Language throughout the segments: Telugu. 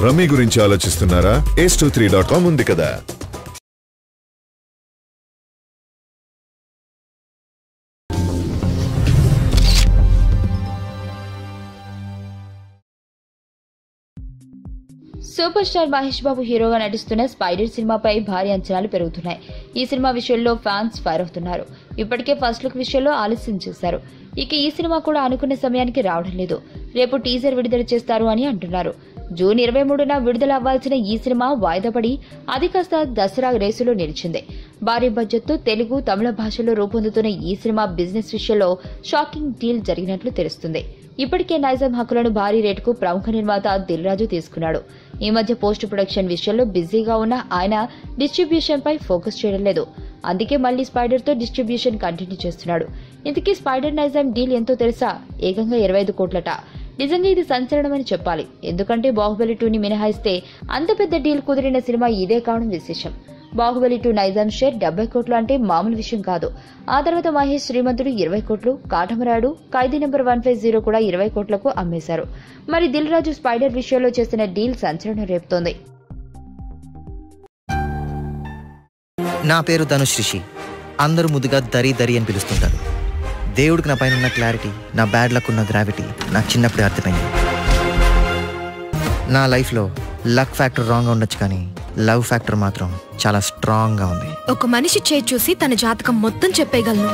రమ్మీ గురించి ఆలోచిస్తున్నారా? ace23.com ఉంది కదా. సూపర్ స్టార్ మహేష్ బాబు హీరోగా నటిస్తున్న స్పైడర్ సినిమాపై భారీ అంచనాలు పెరుగుతున్నాయి. ఈ సినిమా విషయంలో ఫ్యాన్స్ ఫైర్ అవుతున్నారు. ఇప్పటికే ఫస్ట్ లుక్ విషయంలో ఆలస్యం చేశారు. ఇక ఈ సినిమా కూడా అనుకున్న సమయానికి రావడం లేదు. రేపు టీజర్ విడుదల చేస్తారు అని అంటున్నారు. జూన్ 23న విడుదల అవ్వాల్సిన ఈ సినిమా వాయిదా పడి అది కాస్త దసరా రేసులో నిలిచింది. భారీ బడ్జెట్తో తెలుగు, తమిళ భాషలో రూపొందుతున్న ఈ సినిమా బిజినెస్ విషయంలో షాకింగ్ డీల్ జరిగినట్లు తెలుస్తుంది. ఇప్పటికే నైజాం హక్కులను భారీ రేటుకు ప్రముఖ నిర్మాత దిల్ రాజు తీసుకున్నాడు. ఈ మధ్య పోస్ట్ ప్రొడక్షన్ విషయంలో బిజీగా ఉన్న ఆయన డిస్ట్రిబ్యూషన్ పై ఫోకస్ చేయడం లేదు. అందుకే మళ్లీ స్పైడర్ తో డిస్ట్రిబ్యూషన్ కంటిన్యూ చేస్తున్నాడు. ఇంతకీ స్పైడర్ నైజాం డీల్ ఎంతో తెలుసా? ఏకంగా 25 కోట్లట. నిజంగా ఇది సంచలనమని చెప్పాలి. ఎందుకంటే బాహుబలి 2ని మినహాయిస్తే అంత పెద్ద డీల్ కుదిరిన సినిమా ఇదే కావడం విశేషం. బాహుబలి 2 నైజాం షేర్ 70 కోట్లు అంటే మామూలు విషయం కాదు. ఆ తర్వాత మహేష్ శ్రీమంతుడు 20 కోట్లు, కాటమరాయుడు, ఖైదీ నెంబర్ 150 కూడా 20 కోట్లకు అమ్మేశారు. మరి దిల్ రాజు స్పైడర్ విషయంలో చేసిన డీల్ సంచలనం రేపుతోంది. నా పేరు ధనుష్ రిషి. అందరూ ముద్దుగా దరి దరి అని పిలుస్తుంటారు. దేవుడికి నా పైన ఉన్న క్లారిటీ, నా బ్యాడ్ లక్ ఉన్న గ్రావిటీ నాకు చిన్నప్పుడే అర్థమైంది. నా లైఫ్లో లక్ ఫ్యాక్టర్ రాంగ్గా ఉండొచ్చు, కానీ లవ్ ఫ్యాక్టర్ మాత్రం చాలా స్ట్రాంగ్గా ఉంది. ఒక మనిషి చేయి చూసి తన జాతకం మొత్తం చెప్పేయగలను.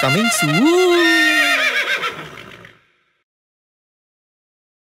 Coming soon.